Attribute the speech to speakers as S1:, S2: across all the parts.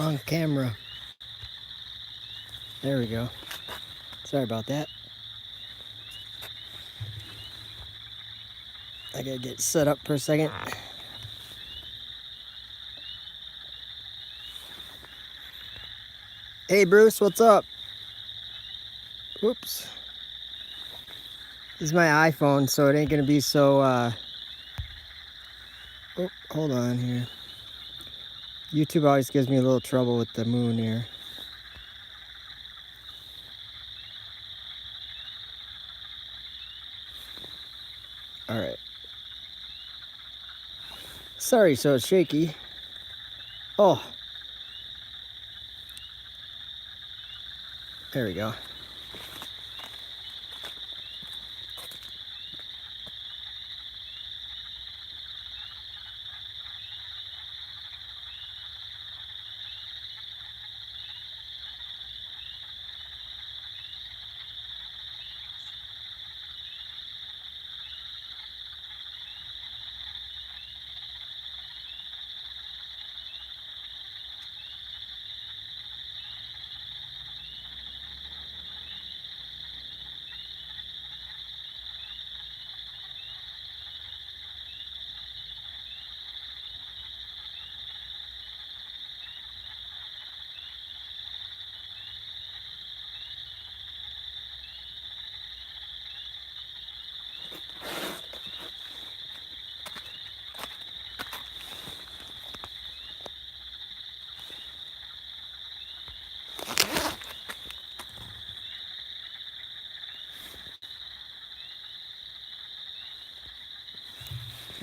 S1: Wrong camera. There we go. Sorry about that. I gotta get set up for a second. Hey Bruce, what's up? Whoops. This is my iPhone, so it ain't gonna be so oh, hold on here. YouTube always gives me a little trouble with the moon here. Alright. Sorry, so it's shaky. Oh. There we go.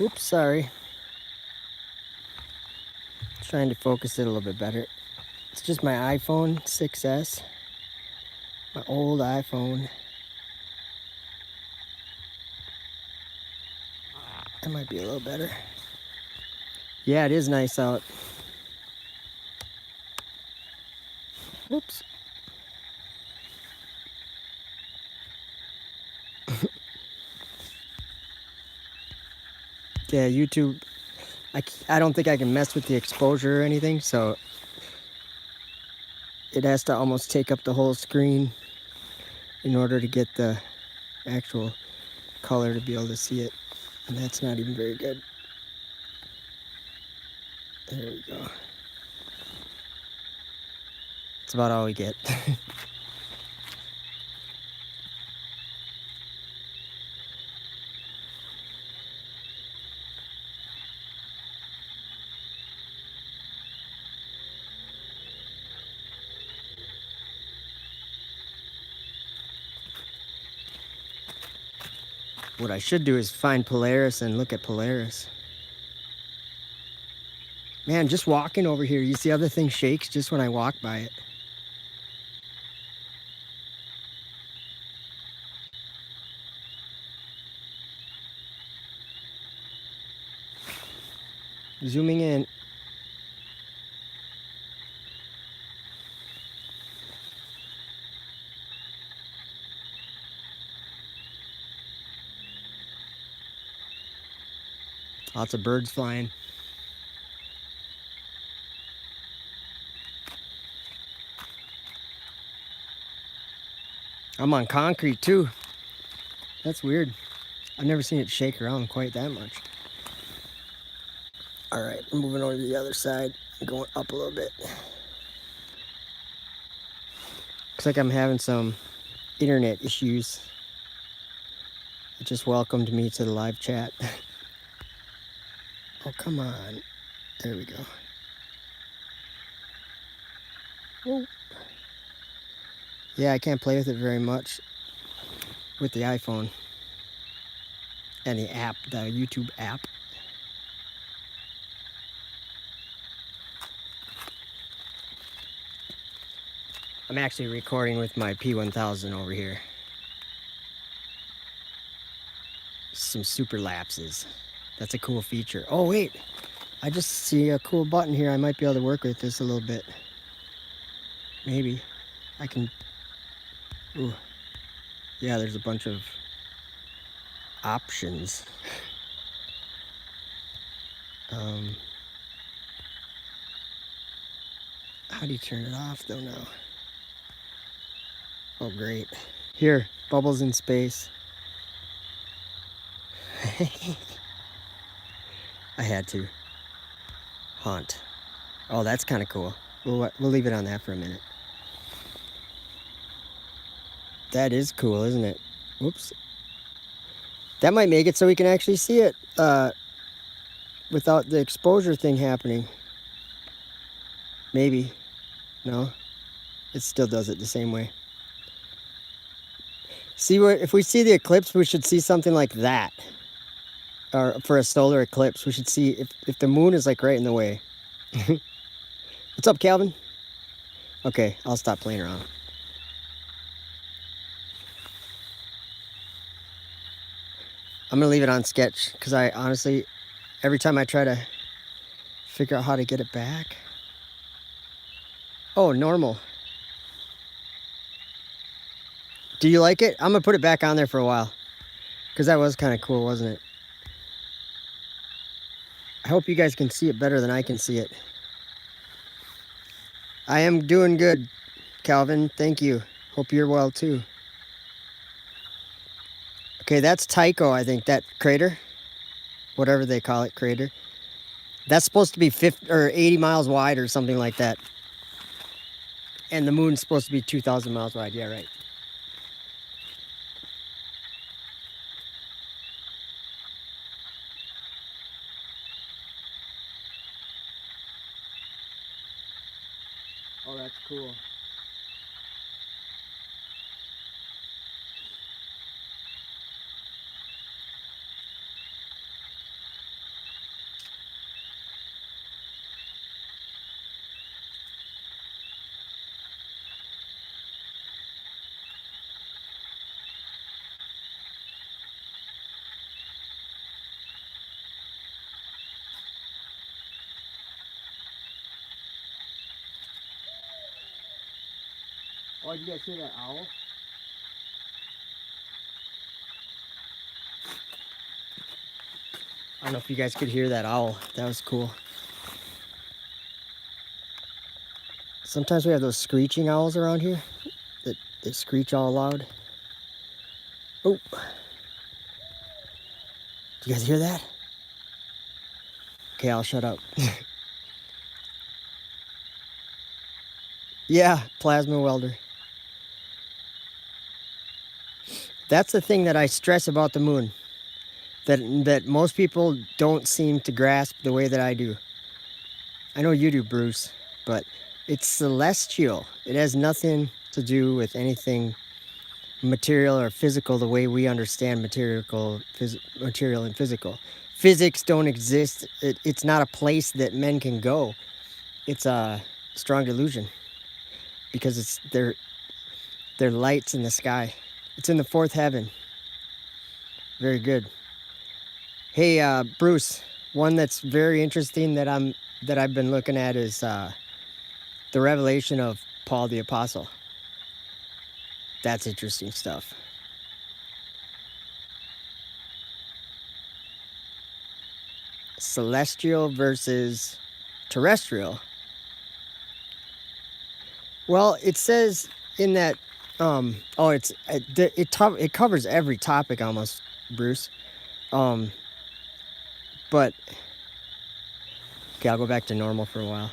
S1: Oops, sorry. Trying to focus it a little bit better. It's just my iPhone 6S. My old iPhone. That might be a little better. Yeah, it is nice out. Whoops. Yeah, YouTube, I don't think I can mess with the exposure or anything, so it has to almost take up the whole screen in order to get the actual color to be able to see it. And that's not even very good. There we go. That's about all we get. What I should do is find Polaris and look at Polaris. Man, just walking over here, you see how the thing shakes just when I walk by it. Zooming in. Lots of birds flying. I'm on concrete too. That's weird. I've never seen it shake around quite that much. All right, I'm moving over to the other side, going up a little bit. Looks like I'm having some internet issues. It just welcomed me to the live chat. Oh, come on. There we go. Oh. Yeah, I can't play with it very much with the iPhone and the app, the YouTube app. I'm actually recording with my P1000 over here. Some super lapses. That's a cool feature. Oh, wait. I just see a cool button here. I might be able to work with this a little bit. Maybe. I can... Ooh. Yeah, there's a bunch of options. How do you turn it off though now? Oh, great. Here, bubbles in space. I had to. Haunt. Oh, that's kind of cool. We'll leave it on that for a minute. That is cool, isn't it? Whoops. That might make it so we can actually see it without the exposure thing happening. Maybe. No. It still does it the same way. See what if we see the eclipse, we should see something like that. Or for a solar eclipse, we should see if the moon is like right in the way. What's up, Calvin? Okay, I'll stop playing around. I'm gonna leave it on sketch because I honestly, every time I try to figure out how to get it back. Oh, normal. Do you like it? I'm gonna put it back on there for a while because that was kind of cool, wasn't it? I hope you guys can see it better than I can see it. I am doing good, Calvin. Thank you. Hope you're well too. Okay, that's Tycho, I think, that crater. Whatever they call it, crater. That's supposed to be 50 or 80 miles wide or something like that. And the moon's supposed to be 2,000 miles wide. Yeah, right. Oh, that's cool. Oh, did you guys hear that owl? I don't know if you guys could hear that owl. That was cool. Sometimes we have those screeching owls around here that they screech all loud. Oh. Do you guys hear that? Okay, I'll shut up. Yeah, plasma welder. That's the thing that I stress about the moon. That most people don't seem to grasp the way that I do. I know you do, Bruce, but it's celestial. It has nothing to do with anything material or physical the way we understand material and physical. Physics don't exist. It's not a place that men can go. It's a strong delusion because they're lights in the sky. It's in the fourth heaven. Very good. Hey, Bruce, one that's very interesting that I've been looking at is the revelation of Paul the Apostle. That's interesting stuff. Celestial versus terrestrial. Well, it says in that it covers every topic almost, Bruce. But okay, I'll go back to normal for a while.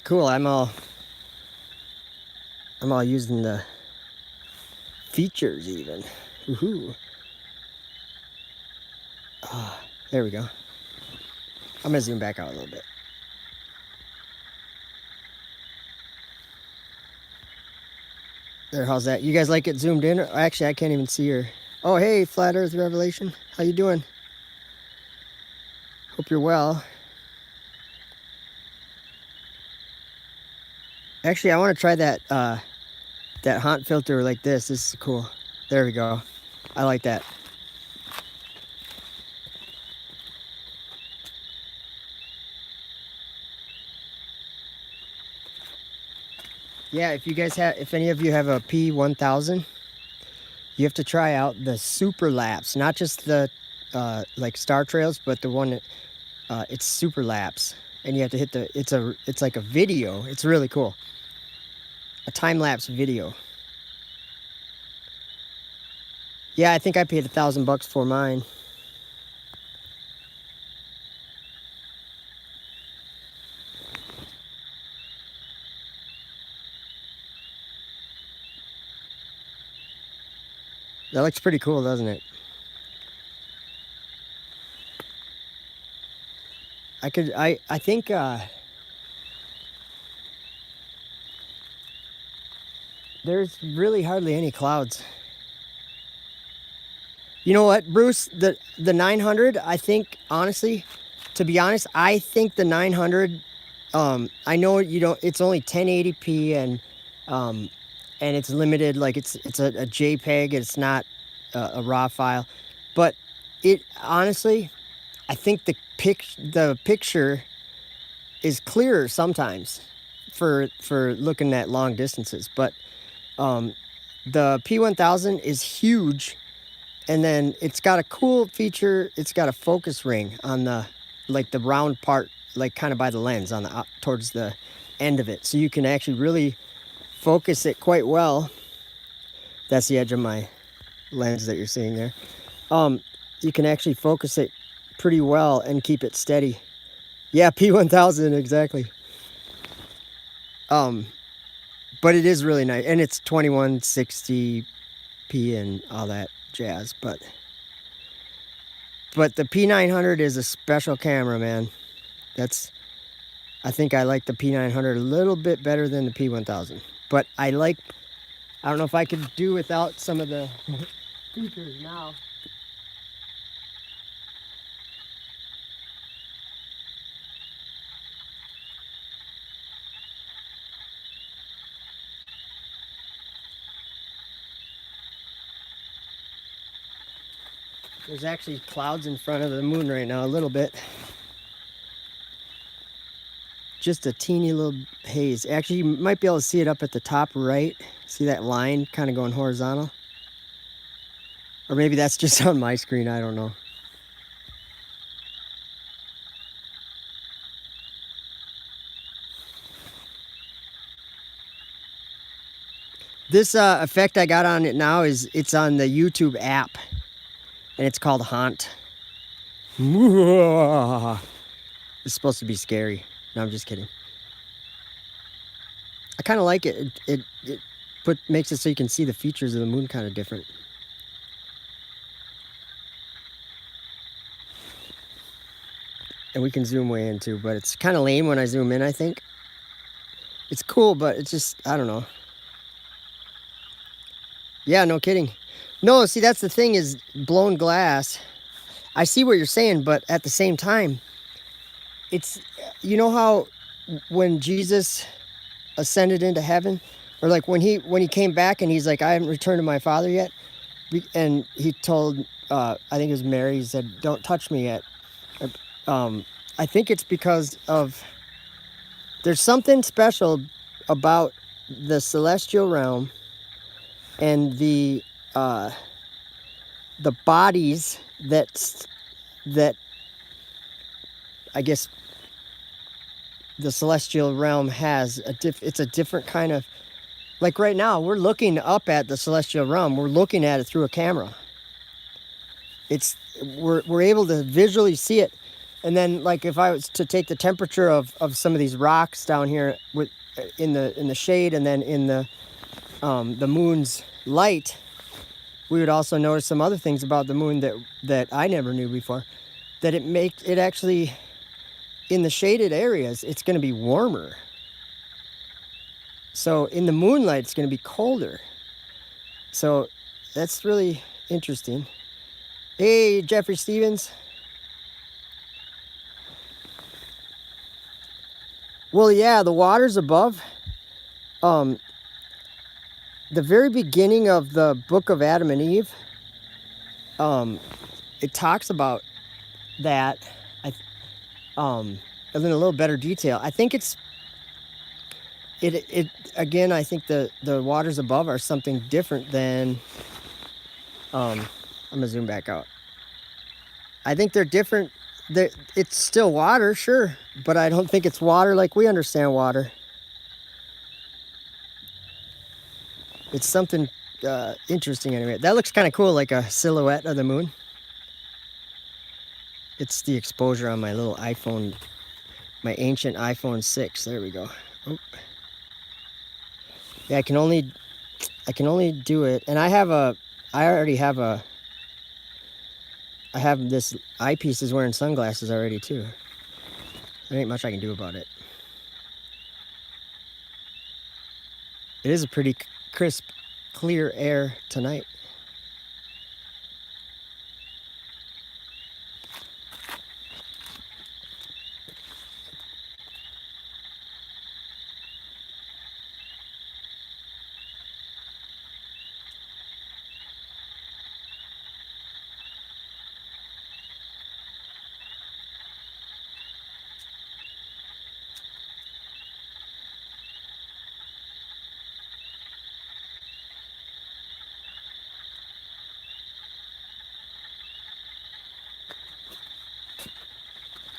S1: Cool. I'm all using the features even. Woohoo! There we go. I'm gonna zoom back out a little bit. There, how's that? You guys like it zoomed in? Actually, I can't even see her. Oh, hey, Flat Earth Revelation. How you doing? Hope you're well. Actually, I want to try that that haunt filter like this. This is cool. There we go. I like that. Yeah, if any of you have a P1000, you have to try out the Super Lapse, not just the like Star Trails, but the one It's super lapse, and you have to hit the. It's like a video. It's really cool. A time lapse video. Yeah, I think I paid $1,000 for mine. That looks pretty cool, doesn't it? I think there's really hardly any clouds. You know what, Bruce? The 900, I think, honestly, to be honest, I think the 900, I know you don't, it's only 1080p and it's limited, like it's a JPEG, it's not a raw file. But it honestly, I think the picture is clearer sometimes for looking at long distances. But the P1000 is huge, and then it's got a cool feature. It's got a focus ring on the, like the round part, like kind of by the lens on the towards the end of it, so you can actually really focus it quite well. That's the edge of my lens that you're seeing there. You can actually focus it pretty well and keep it steady. Yeah, P1000, exactly. But it is really nice, and it's 2160p and all that jazz. But the P900 is a special camera, man. I think I like the P900 a little bit better than the P1000. But I don't know if I could do without some of the features now. There's actually clouds in front of the moon right now, a little bit. Just a teeny little haze. Actually, you might be able to see it up at the top right. See that line kind of going horizontal? Or maybe that's just on my screen, I don't know. This effect I got on it now it's on the YouTube app, and it's called Haunt. It's supposed to be scary. No, I'm just kidding. I kind of like it. It makes it so you can see the features of the moon kind of different. And we can zoom way in too, but it's kind of lame when I zoom in, I think. It's cool, but it's just, I don't know. Yeah, no kidding. No, see, that's the thing, is blown glass. I see what you're saying, but at the same time, it's, you know how when Jesus ascended into heaven, or like when he came back and he's like, I haven't returned to my Father yet, and he told, I think it was Mary, he said, don't touch me yet. I think it's because of, there's something special about the celestial realm and the bodies that I guess the celestial realm has. It's a different kind of, like right now we're looking up at the celestial realm. We're looking at it through a camera. We're able to visually see it. And then, like, if I was to take the temperature of some of these rocks down here in the shade, and then in the moon's light, we would also notice some other things about the moon that I never knew before. That it actually, in the shaded areas, it's going to be warmer. So in the moonlight, it's going to be colder. So that's really interesting. Hey, Jeffrey Stevens. Well, yeah, the waters above. The very beginning of the book of Adam and Eve, it talks about that in a little better detail. I think it again, I think the waters above are something different than, I'm gonna zoom back out. I think they're different it's still water, sure, but I don't think it's water like we understand water. It's something interesting anyway. That looks kind of cool, like a silhouette of the moon. It's the exposure on my little iPhone, my ancient iPhone 6. There we go. Oh. Yeah, I can only do it, and I already have I have this eyepiece is wearing sunglasses already too. There ain't much I can do about it. It is a pretty crisp, clear air tonight.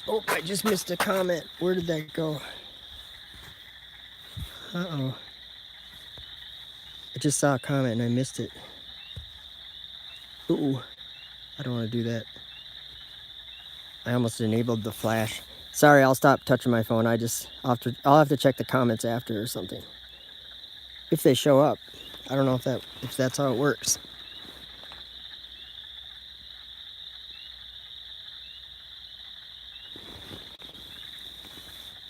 S1: Oh, I just missed a comment. Where did that go? Uh-oh. I just saw a comment and I missed it. Ooh, I don't want to do that. I almost enabled the flash. Sorry, I'll stop touching my phone. I'll have to check the comments after or something. If they show up. I don't know if that's how it works.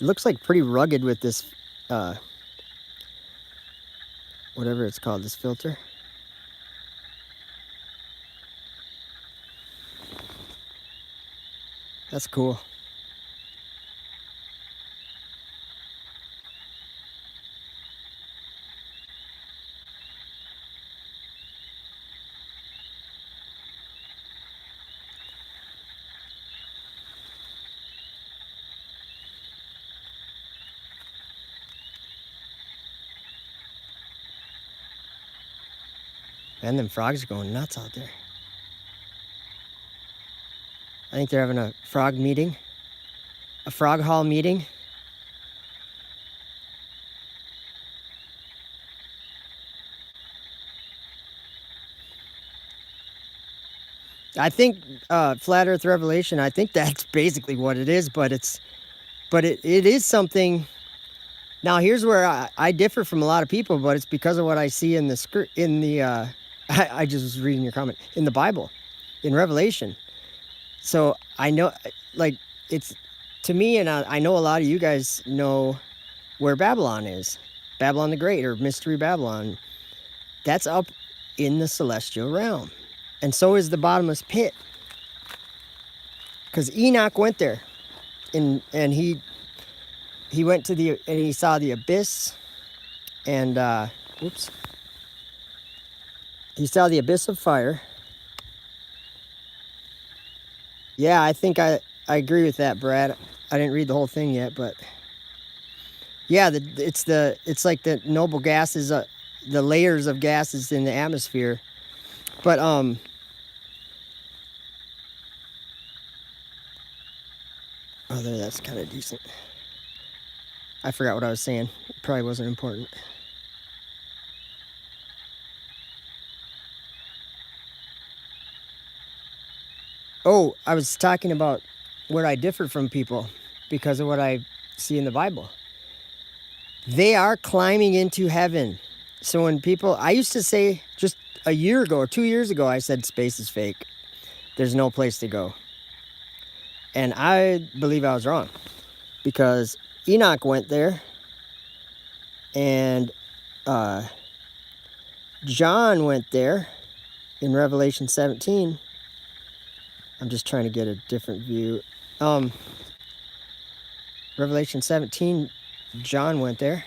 S1: It looks like pretty rugged with this whatever it's called, this filter. That's cool. And them frogs are going nuts out there. I think they're having a frog meeting. A frog hall meeting. I think Flat Earth Revelation, I think that's basically what it is, but it is something. Now here's where I differ from a lot of people, but it's because of what I see in the script, I just was reading your comment, in the Bible, in Revelation. So I know, like, it's, to me, and I know a lot of you guys know where Babylon is. Babylon the Great, or Mystery Babylon. That's up in the celestial realm. And so is the bottomless pit. Because Enoch went there. And he went to and he saw the abyss. And, whoops. He saw the abyss of fire. Yeah, I think I agree with that, Brad. I didn't read the whole thing yet, but yeah, it's like the noble gases, the layers of gases in the atmosphere. But oh, there, that's kind of decent. I forgot what I was saying. It probably wasn't important. Oh, I was talking about where I differ from people because of what I see in the Bible. They are climbing into heaven. So when people, I used to say just a year ago or 2 years ago, I said space is fake. There's no place to go. And I believe I was wrong because Enoch went there and John went there in Revelation 17. I'm just trying to get a different view. Revelation 17, John went there.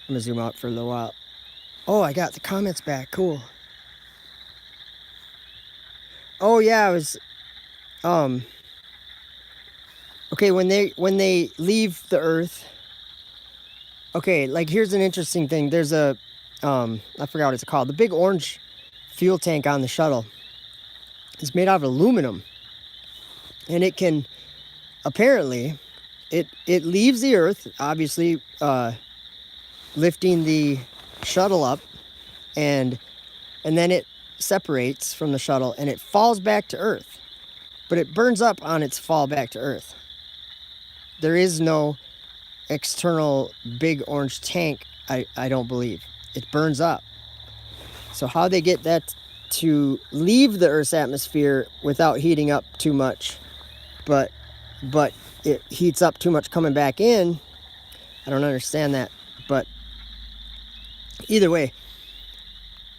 S1: I'm gonna zoom out for a little while. Oh, I got the comments back. Cool. Oh yeah, I was okay, when they leave the earth. Okay, like here's an interesting thing. There's a I forgot what it's called. The big orange fuel tank on the shuttle. It's made out of aluminum. And it can, apparently, it leaves the Earth, obviously, lifting the shuttle up, and then it separates from the shuttle and it falls back to Earth. But it burns up on its fall back to Earth. There is no external big orange tank, I don't believe. It burns up. So how they get that to leave the Earth's atmosphere without heating up too much, but it heats up too much coming back in, I don't understand that. But either way,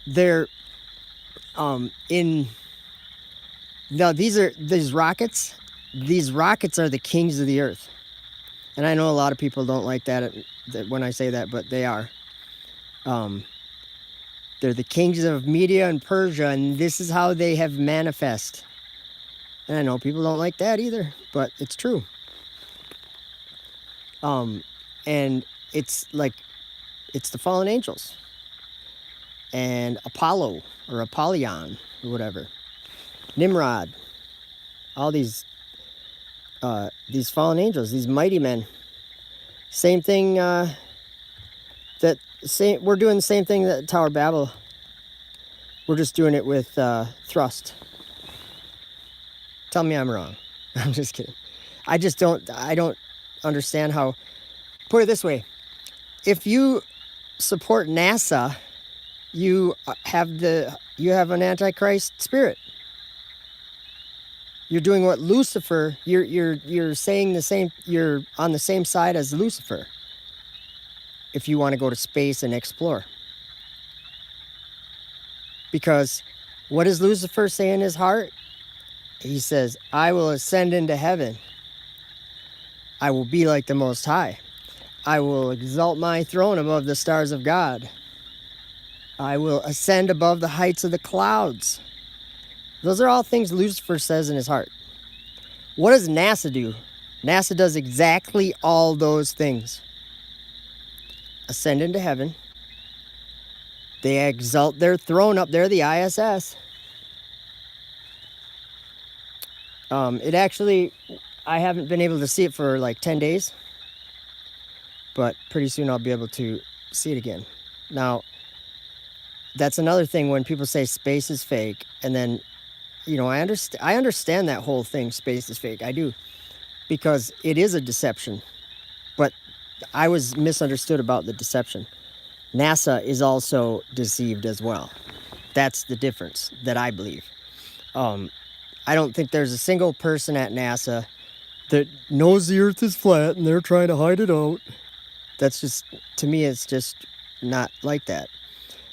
S1: they're in now these rockets are the kings of the Earth. And I know a lot of people don't like that when I say that, but they are. They're the kings of Media and Persia, and this is how they have manifest. And I know people don't like that either, but it's true. And it's the fallen angels. And Apollo, or Apollyon, or whatever. Nimrod. All these fallen angels, these mighty men. Same thing, we're doing the same thing that Tower of Babel. We're just doing it with thrust. Tell me I'm wrong. I'm just kidding. I don't understand how. Put it this way: if you support NASA, you have an antichrist spirit. You're doing what Lucifer. You're saying the same. You're on the same side as Lucifer. If you want to go to space and explore. Because what does Lucifer say in his heart? He says, I will ascend into heaven. I will be like the Most High. I will exalt my throne above the stars of God. I will ascend above the heights of the clouds. Those are all things Lucifer says in his heart. What does NASA do? NASA does exactly all those things. Ascend into heaven. They exalt their throne up there, the ISS. It actually, I haven't been able to see it for like 10 days. But pretty soon I'll be able to see it again. Now, that's another thing when people say space is fake. And then, I understand that whole thing, space is fake. I do. Because it is a deception. But I was misunderstood about the deception. NASA is also deceived as well. That's the difference that I believe. I don't think there's a single person at NASA that knows the Earth is flat and they're trying to hide it out. That's just, to me, it's just not like that.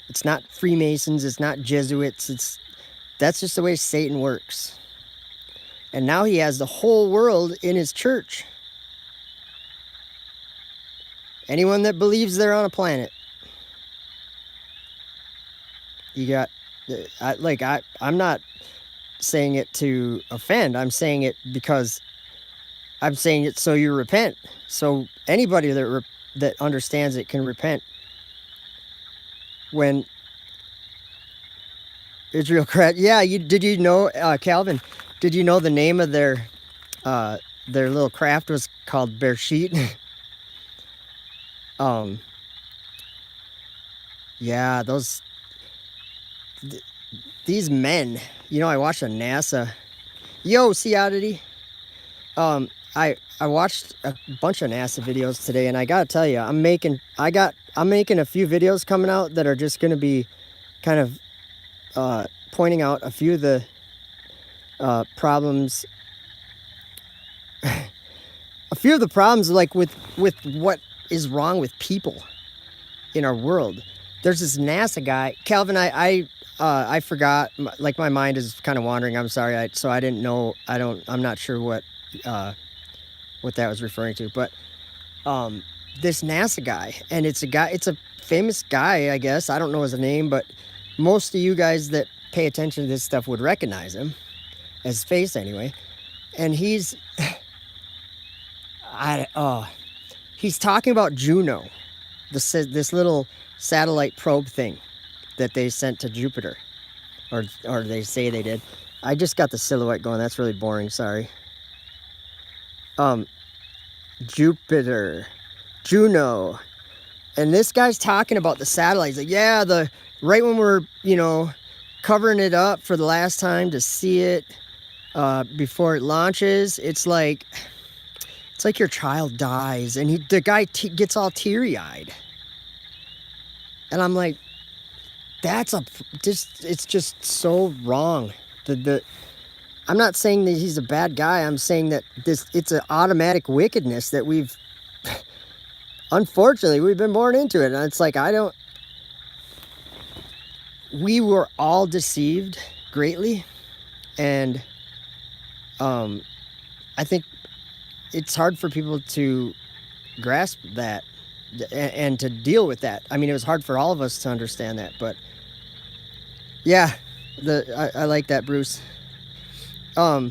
S1: It's not Freemasons, it's not Jesuits, that's just the way Satan works. And now he has the whole world in his church. Anyone that believes they're on a planet. You got, I'm not saying it to offend. I'm saying it because I'm saying it so you repent. So anybody that understands it can repent. When Israel cracked, yeah, did you know, Calvin? Did you know the name of their little craft was called Bereshit? Yeah, these men, I watched a NASA. Yo, see oddity. I watched a bunch of NASA videos today, and I gotta tell you, I'm making a few videos coming out that are just gonna be kind of pointing out a few of the problems. A few of the problems, like with what is wrong with people in our world. There's this NASA guy, Calvin. I forgot. Like, my mind is kind of wandering. I'm sorry. So I didn't know. I'm not sure what that was referring to. But this NASA guy, and it's a famous guy, I guess. I don't know his name, but most of you guys that pay attention to this stuff would recognize him, his face anyway. And he's talking about Juno, this little satellite probe thing that they sent to Jupiter, or they say they did. I just got the silhouette going. That's really boring. Sorry. um, Jupiter, Juno. And this guy's talking about the satellites. Like, yeah, right when we're, covering it up for the last time to see it before it launches, it's like your child dies, and the guy gets all teary-eyed. And I'm like, it's just so wrong. I'm not saying that he's a bad guy. I'm saying that it's an automatic wickedness that unfortunately, we've been born into it. And it's like, we were all deceived greatly. And I think it's hard for people to grasp that and to deal with that. I mean, it was hard for all of us to understand that, but yeah, I like that, Bruce. Yeah,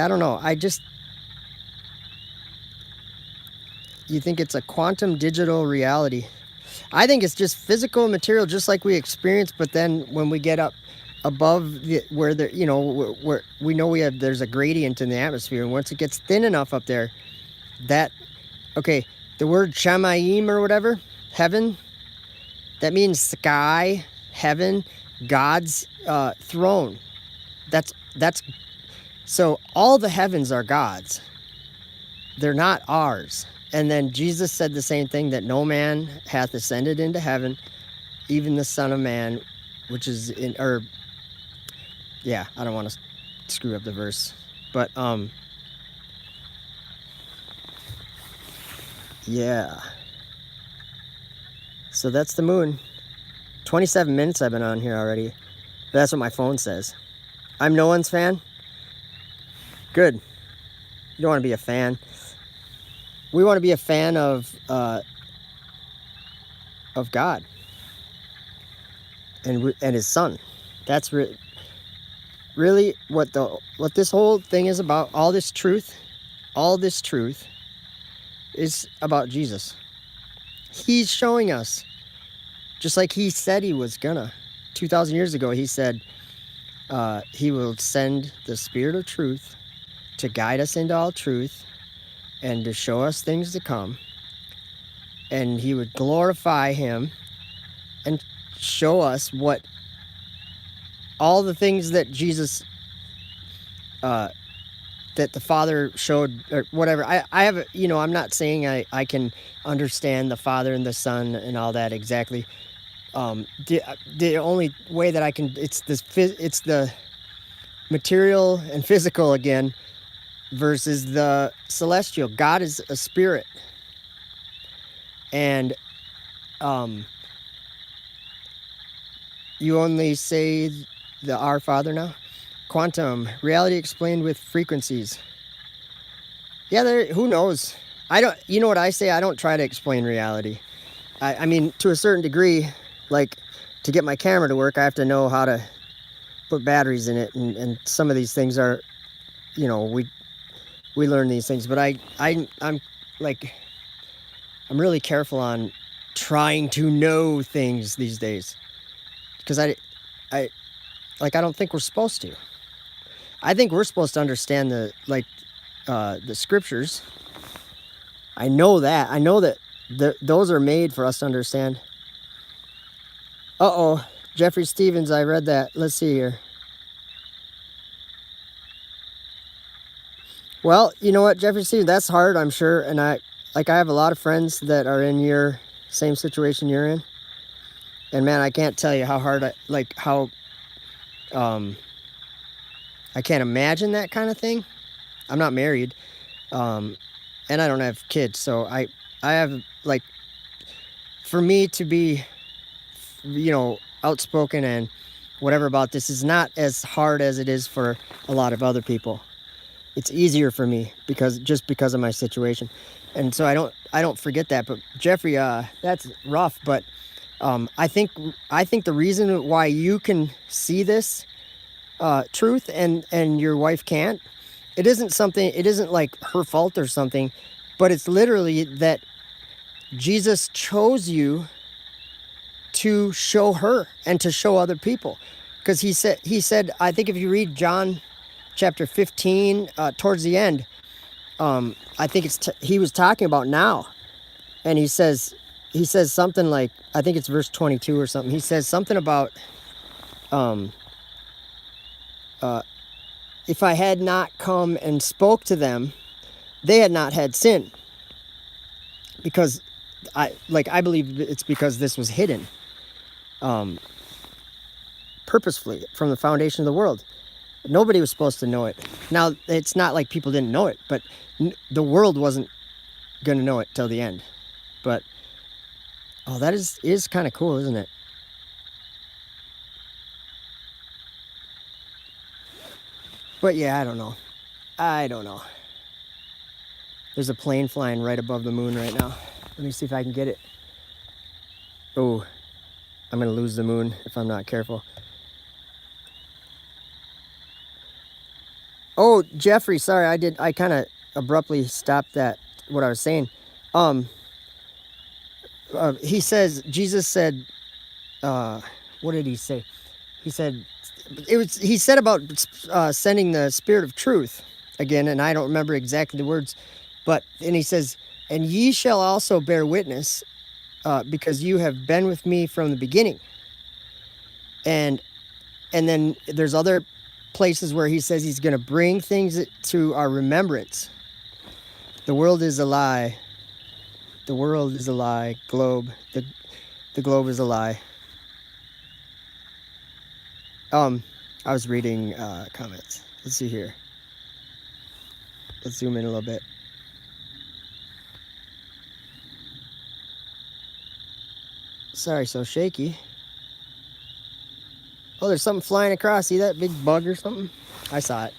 S1: I don't know. You think it's a quantum digital reality. I think it's just physical material, just like we experience, but then when we get up above where we know there's a gradient in the atmosphere, and once it gets thin enough up there, the word shamayim or whatever, heaven, that means sky, heaven, God's throne. That's so all the heavens are God's. They're not ours. And then Jesus said the same thing, that no man hath ascended into heaven, even the Son of Man, which is I don't want to screw up the verse, but yeah. So that's the moon. 27 minutes I've been on here already. But that's what my phone says. I'm no one's fan. Good. You don't want to be a fan. We want to be a fan of God and His Son. That's really what this whole thing is about. All this truth is about Jesus. He's showing us, just like He said He was gonna. 2,000 years ago, He said He will send the Spirit of truth to guide us into all truth and to show us things to come. And He would glorify Him and show us what all the things that Jesus, that the Father showed, or whatever. I have, I'm not saying I can understand the Father and the Son and all that exactly. The only way that I can, it's the material and physical again versus the celestial. God is a spirit. And you only say the Our Father now? Quantum, reality explained with frequencies. Yeah, who knows? You know what I say? I don't try to explain reality. I mean, to a certain degree, like to get my camera to work, I have to know how to put batteries in it. And some of these things are, we learn these things, but I'm really careful on trying to know things these days, because I don't think we're supposed to. I think we're supposed to understand the scriptures. I know that those are made for us to understand. Jeffrey Stevens, I read that. Let's see here. Well, you know what, Jeffrey Stevens, that's hard, I'm sure. And I have a lot of friends that are in your same situation you're in. And man, I can't tell you how hard I can't imagine that kind of thing. I'm not married. And I don't have kids. So I have, for me to be, outspoken and whatever about this is not as hard as it is for a lot of other people. It's easier for me because of my situation. And so I don't forget that. But Jeffrey, that's rough. But I think the reason why you can see this truth and your wife can't, it isn't like her fault or something, but it's literally that Jesus chose you to show her and to show other people. Because he said, I think if you read John chapter 15, towards the end, I think he was talking about now, and he says something like, I think it's verse 22 or something. He says something about, if I had not come and spoke to them, they had not had sin. Because I believe it's because this was hidden, purposefully from the foundation of the world. Nobody was supposed to know it. Now, it's not like people didn't know it, but the world wasn't going to know it till the end. But, oh, that is kind of cool, isn't it? But yeah, I don't know. There's a plane flying right above the moon right now. Let me see if I can get it. Oh, I'm going to lose the moon if I'm not careful. Oh, Jeffrey, sorry, I kind of abruptly stopped what I was saying. He says, Jesus said, what did he say? He said, he said about sending the Spirit of truth again, and I don't remember exactly the words, and he says, and ye shall also bear witness, because you have been with me from the beginning. And then there's other places where he says he's going to bring things to our remembrance. The world is a lie. The world is a lie. Globe. The globe is a lie. I was reading comments. Let's see here. Let's zoom in a little bit. Sorry, so shaky. Oh, there's something flying across. See that big bug or something? I saw it.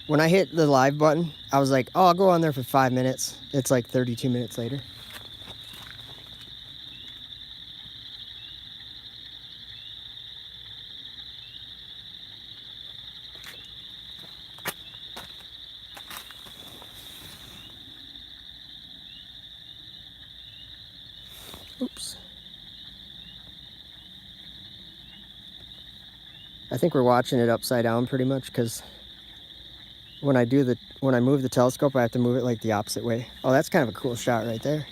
S1: When I hit the live button, I was like, oh, I'll go on there for 5 minutes. It's like 32 minutes later. Oops. I think we're watching it upside down pretty much, because when I move the telescope, I have to move it like the opposite way. Oh, that's kind of a cool shot right there.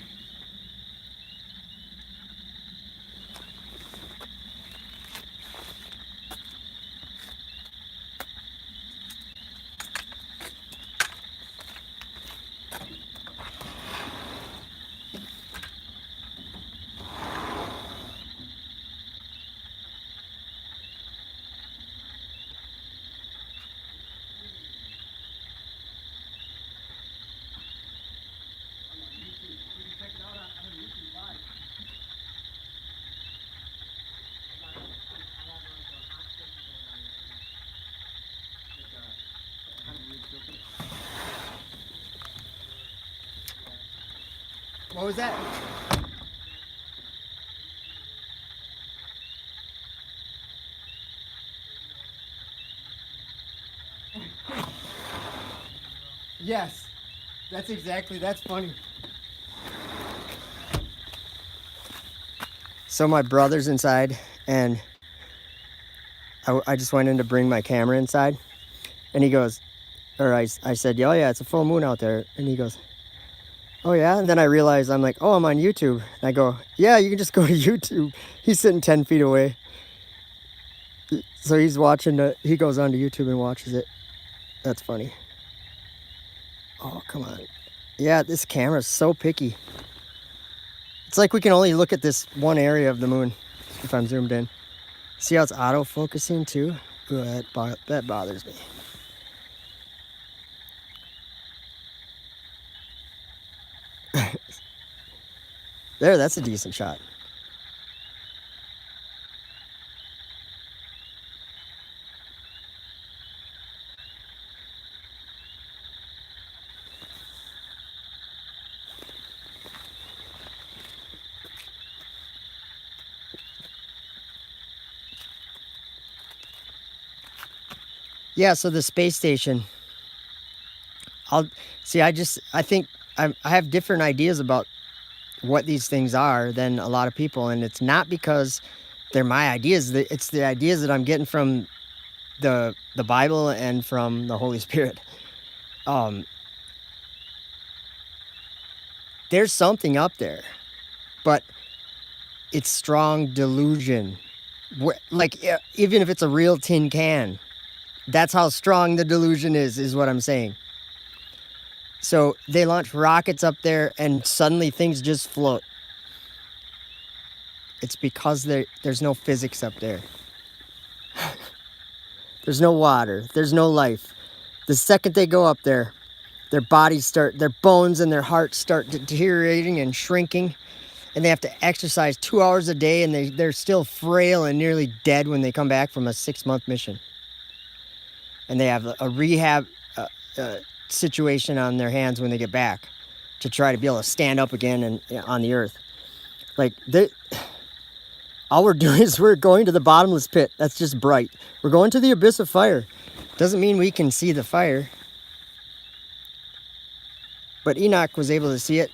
S1: What was that? Yes, that's funny. So my brother's inside, and I just went in to bring my camera inside, and he goes, I said, oh yeah, it's a full moon out there, and he goes, oh yeah, and then I realized, I'm like, oh, I'm on YouTube, and I go, yeah, you can just go to YouTube. He's sitting 10 feet away, so he's watching he goes onto YouTube and watches it. That's funny. Oh, come on. Yeah, this camera's so picky. It's like we can only look at this one area of the moon if I'm zoomed in. See how it's auto-focusing too? Ooh, that bothers me. There, that's a decent shot. Yeah, so the space station. I think I have different ideas about what these things are than a lot of people, and it's not because they're my ideas. It's the ideas that I'm getting from the Bible and from the Holy Spirit. Um, there's something up there, but it's strong delusion. Like even if it's a real tin can, that's how strong the delusion is what I'm saying. So they launch rockets up there and suddenly things just float. It's because there's no physics up there. There's no water. There's no life. The second they go up there, their bones and their hearts start deteriorating and shrinking. And they have to exercise 2 hours a day, and they're still frail and nearly dead when they come back from a 6-month mission. And they have a rehab situation on their hands when they get back to try to be able to stand up again and on the earth. Like, all we're doing is we're going to the bottomless pit. That's just bright. We're going to the abyss of fire. Doesn't mean we can see the fire. But Enoch was able to see it.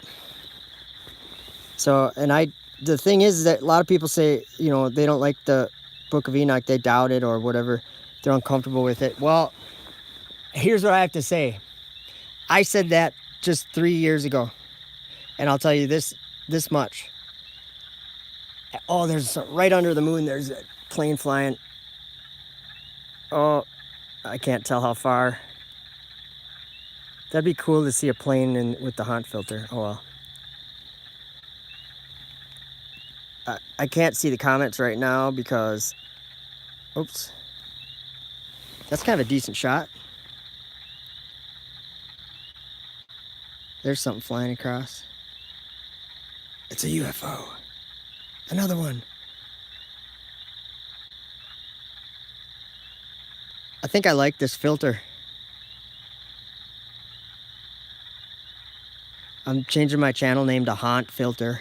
S1: So, and the thing is that a lot of people say, you know, they don't like the Book of Enoch. They doubt it or whatever. They're uncomfortable with it. Well, here's what I have to say. I said that just 3 years ago. And I'll tell you this much. Oh, there's right under the moon, there's a plane flying. Oh, I can't tell how far. That'd be cool to see a plane with the haunt filter. Oh well. I can't see the comments right now because, oops. That's kind of a decent shot. There's something flying across. It's a UFO. Another one. I think I like this filter. I'm changing my channel name to Haunt Filter.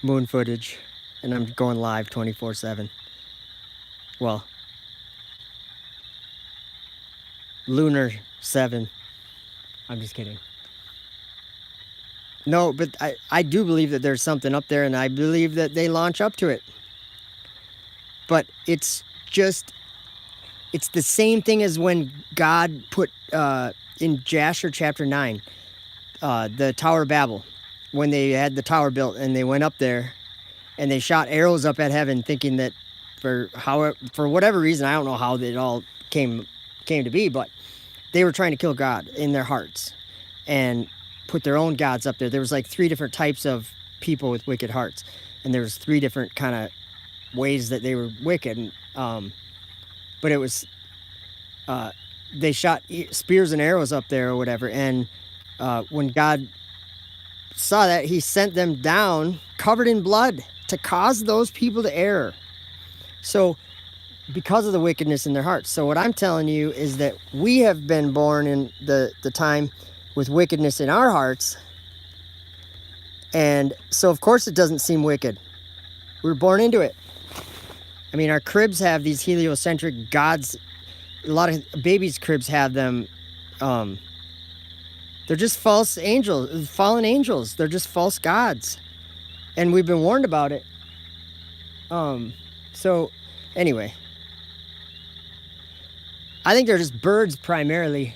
S1: Moon footage. And I'm going live 24/7. Well, Lunar 7. I'm just kidding. No, but I do believe that there's something up there, and I believe that they launch up to it. But it's the same thing as when God put in Jasher chapter 9, the Tower of Babel, when they had the tower built and they went up there and they shot arrows up at heaven thinking that for whatever reason, I don't know how it all came to be, but they were trying to kill God in their hearts and put their own gods up there. There was like 3 different types of people with wicked hearts, and there was 3 different kind of ways that they were wicked. But it was they shot spears and arrows up there or whatever, and when God saw that, he sent them down covered in blood to cause those people to err. So because of the wickedness in their hearts. So what I'm telling you is that we have been born in the time with wickedness in our hearts. And so of course it doesn't seem wicked. We were born into it. I mean, our cribs have these heliocentric gods. A lot of babies' cribs have them. They're just false angels, fallen angels. They're just false gods. And we've been warned about it. So anyway, I think they're just birds primarily.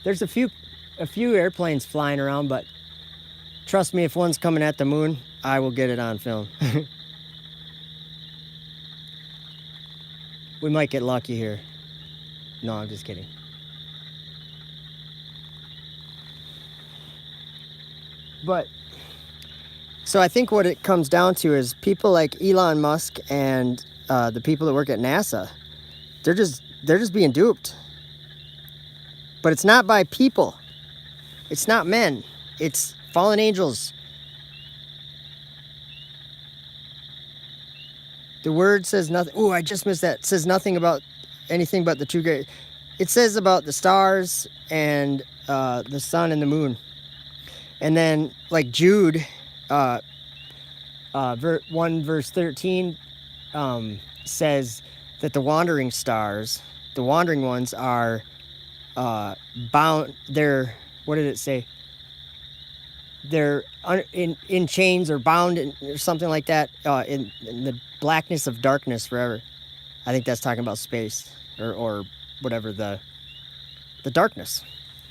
S1: There's a few airplanes flying around, but trust me, if one's coming at the moon, I will get it on film. We might get lucky here. No, I'm just kidding. But so I think what it comes down to is people like Elon Musk and the people that work at NASA, they're just being duped. But it's not by people. It's not men. It's fallen angels. The word says nothing. Oh, I just missed that. It says nothing about anything but the 2 great. It says about the stars and the sun and the moon. And then, like Jude, 1 verse 13, says that the wandering stars, the wandering ones, are bound. They're, what did it say? they're in chains or bound or something like that, in the blackness of darkness forever. I think that's talking about space or whatever, the darkness.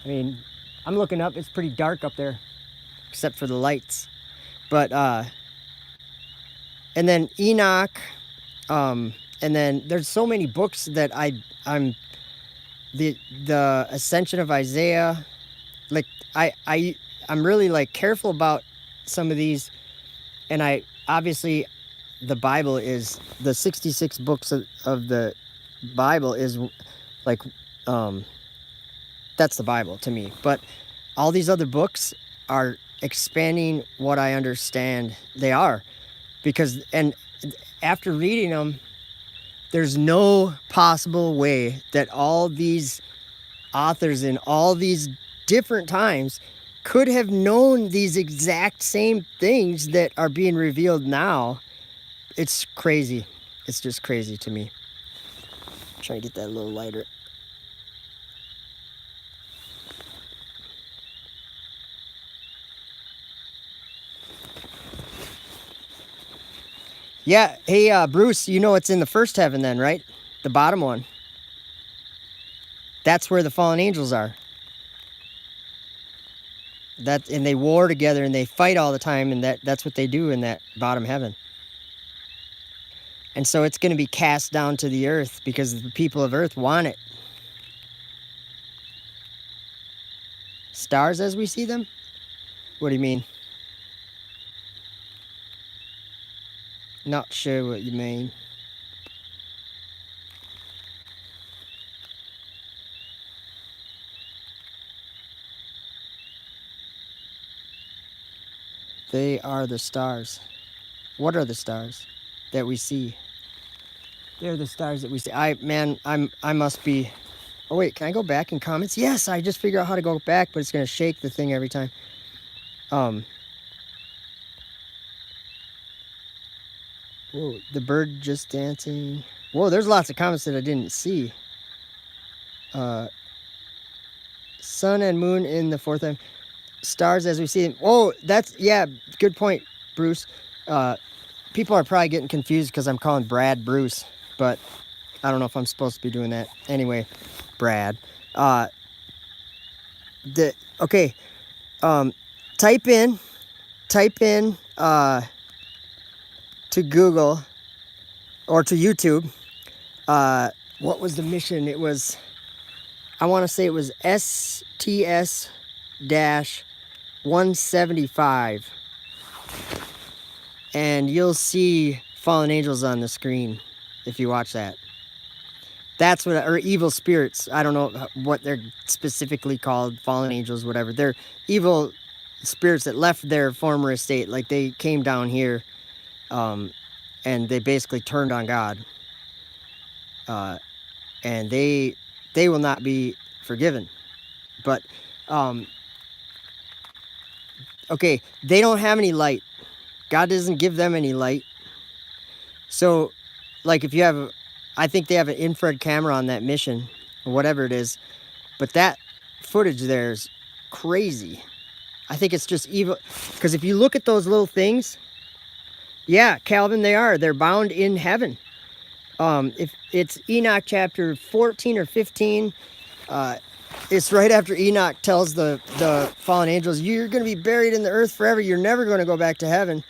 S1: I mean, I'm looking up, it's pretty dark up there, except for the lights. But and then Enoch, and then there's so many books that I'm the Ascension of Isaiah. Like I'm really like careful about some of these, and I obviously the Bible is the 66 books of the Bible is like that's the Bible to me. But all these other books are expanding what I understand. They are, because and after reading them, there's no possible way that all these authors in all these different times could have known these exact same things that are being revealed now. It's crazy. It's just crazy to me. Try to get that a little lighter. Yeah. Hey, Bruce, you know it's in the first heaven then, right? The bottom one. That's where the fallen angels are. And they war together and they fight all the time, and that's what they do in that bottom heaven. And so it's going to be cast down to the earth because the people of earth want it. Stars as we see them? What do you mean? Not sure what you mean. They are the stars. What are the stars that we see? They're the stars that we see. I must be. Oh wait, can I go back in comments? Yes, I just figured out how to go back, but it's gonna shake the thing every time. Whoa, the bird just dancing. Whoa, there's lots of comments that I didn't see. Sun and moon in the fourth heaven. Stars as we see them. Oh, yeah, good point, Bruce. People are probably getting confused because I'm calling Brad Bruce, but I don't know if I'm supposed to be doing that. Anyway, Brad. Okay. Type in to Google or to YouTube. What was the mission? It was, I want to say it was STS-175. And you'll see fallen angels on the screen if you watch that. That's what, or evil spirits. I don't know what they're specifically called, fallen angels, whatever. They're evil spirits that left their former estate. Like they came down here, and they basically turned on God. And they will not be forgiven. But, okay, they don't have any light. God doesn't give them any light. So, like if you have, I think they have an infrared camera on that mission, or whatever it is. But that footage there is crazy. I think it's just evil. Because if you look at those little things, yeah, Calvin, they're bound in heaven. If it's Enoch chapter 14 or 15, it's right after Enoch tells the fallen angels, you're going to be buried in the earth forever. You're never going to go back to heaven.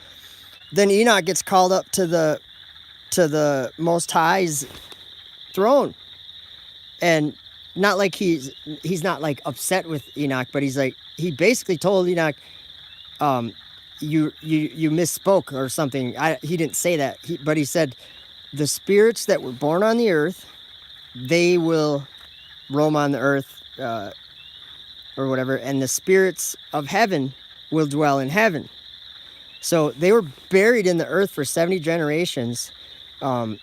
S1: Then Enoch gets called up to the Most High's throne. And not like he's not like upset with Enoch, but he's like, he basically told Enoch, you misspoke or something. He didn't say that, but he said, the spirits that were born on the earth, they will roam on the earth, or whatever, and the spirits of heaven will dwell in heaven. So they were buried in the earth for 70 generations, and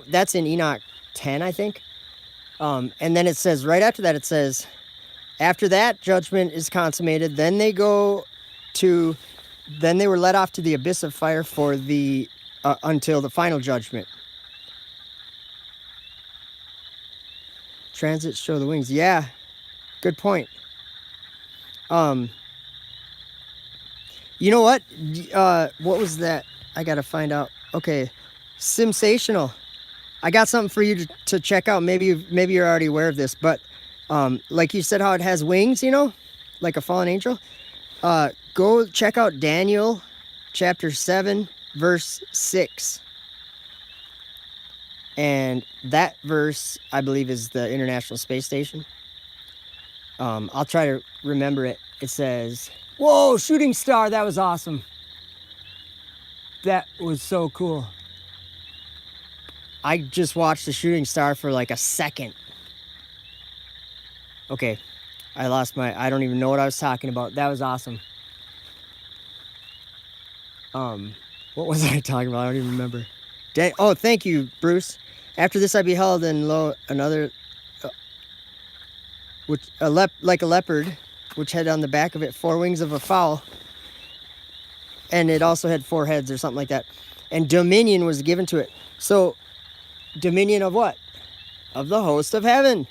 S1: that's in Enoch 10, I think. And then it says, right after that, it says, after that judgment is consummated, then they were let off to the abyss of fire for the until the final judgment. Transits show the wings. Yeah, good point. You know what? What was that? I gotta find out. Okay, Simsational. I got something for you to check out. Maybe you're already aware of this, but like you said, how it has wings, you know, like a fallen angel. Go check out Daniel, chapter 7, verse 6. And that verse, I believe, is the International Space Station. I'll try to remember it. It says, "Whoa, shooting star! That was awesome. That was so cool." I just watched the shooting star for like a second. Okay, I don't even know what I was talking about. That was awesome. What was I talking about? I don't even remember. Oh, thank you, Bruce. After this I beheld, and lo, another, like a leopard, which had on the back of it 4 wings of a fowl, and it also had 4 heads or something like that. And dominion was given to it. So, dominion of what? Of the host of heaven,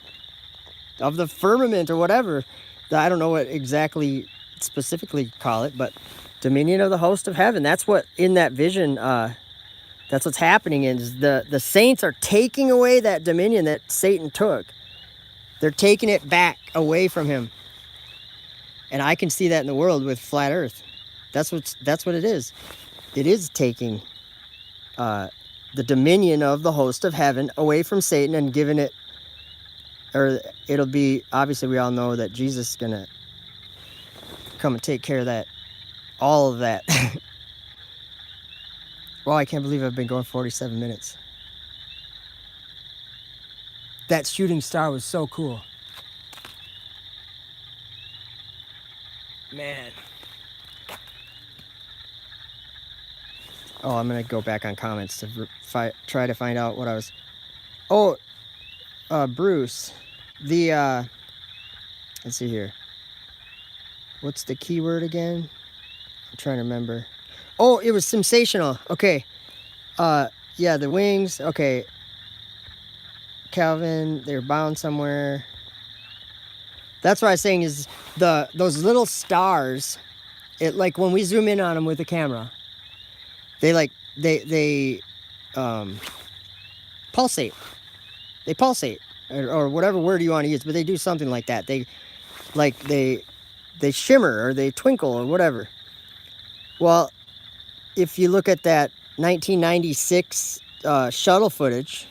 S1: of the firmament or whatever. I don't know what exactly specifically call it, but dominion of the host of heaven. That's what in that vision. That's what's happening. Is the saints are taking away that dominion that Satan took. They're taking it back away from him. And I can see that in the world with flat Earth. That's what it is. It is taking the dominion of the host of heaven away from Satan and giving it, or it'll be, obviously we all know that Jesus is going to come and take care of that, all of that. Wow, I can't believe I've been going 47 minutes. That shooting star was so cool. Man. Oh, I'm going to go back on comments to try to find out what I was... Oh, Bruce. Let's see here. What's the keyword again? I'm trying to remember. Oh, it was sensational. Okay. Yeah, the wings. Okay. Calvin, they're bound somewhere. That's what I was saying is those little stars, it like when we zoom in on them with the camera, they pulsate. They pulsate or whatever word you want to use, but they do something like that. They shimmer or they twinkle or whatever. Well, if you look at that 1996 shuttle footage,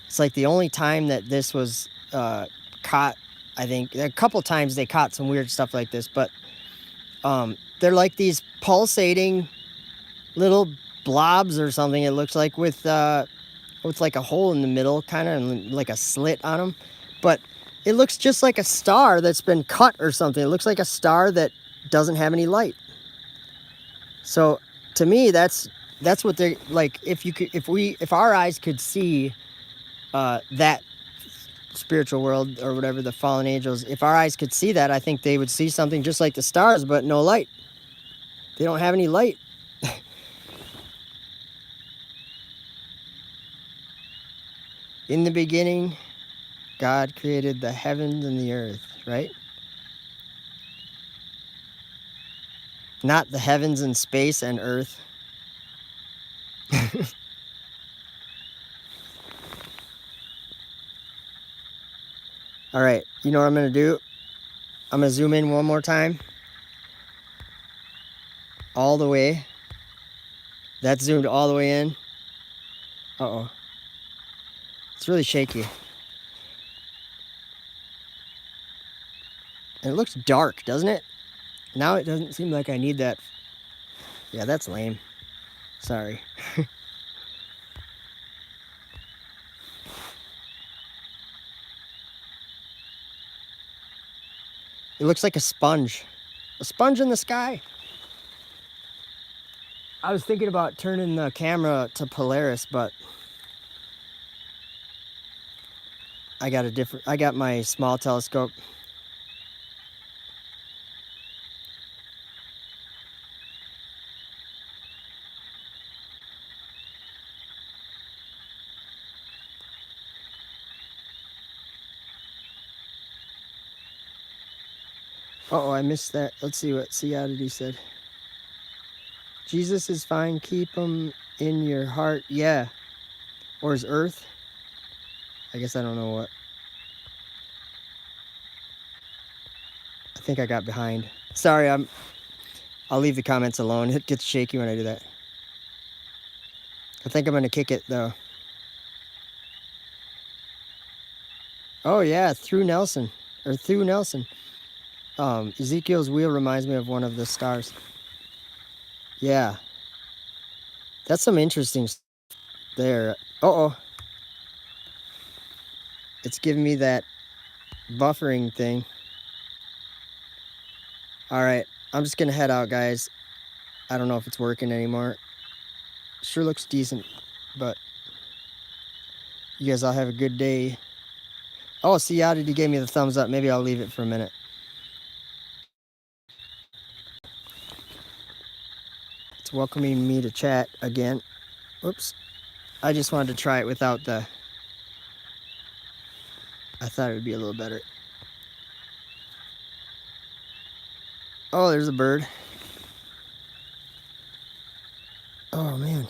S1: it's like the only time that this was caught. I think a couple times they caught some weird stuff like this, but they're like these pulsating little blobs or something. It looks like with like a hole in the middle, kind of like a slit on them, but it looks just like a star that's been cut or something. It looks like a star that doesn't have any light. So to me, that's what they're like. If our eyes could see that spiritual world or whatever, the fallen angels, if our eyes could see that, I think they would see something just like the stars, but no light. They don't have any light. In the beginning, God created the heavens and the earth, right? Not the heavens and space and earth. All right, you know what I'm going to do? I'm going to zoom in one more time. All the way. That's zoomed all the way in. Uh-oh. It's really shaky. And it looks dark, doesn't it? Now it doesn't seem like I need that. Yeah, that's lame. Sorry. It looks like a sponge. A sponge in the sky. I was thinking about turning the camera to Polaris, but I got my small telescope. Uh-oh, I missed that. Let's see what Sea Oddity said. Jesus is fine. Keep him in your heart. Yeah. Or is earth? I guess I don't know what. I think I got behind. Sorry, I'll leave the comments alone. It gets shaky when I do that. I think I'm gonna kick it though. Oh yeah, through Nelson. Or through Nelson. Ezekiel's wheel reminds me of one of the stars. Yeah. That's some interesting there. Uh-oh. It's giving me that buffering thing. Alright, I'm just gonna head out, guys. I don't know if it's working anymore. Sure looks decent, but you guys all have a good day. Oh, see, Oddity gave me the thumbs up. Maybe I'll leave it for a minute. It's welcoming me to chat again. Oops. I just wanted to try it without the... I thought it would be a little better. Oh, there's a bird. Oh, man.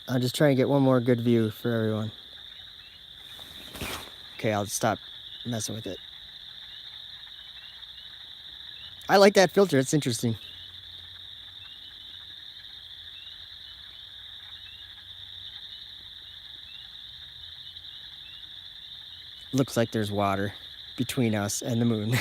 S1: I'm just trying to get one more good view for everyone. Okay, I'll stop messing with it. I like that filter. It's interesting. Looks like there's water between us and the moon.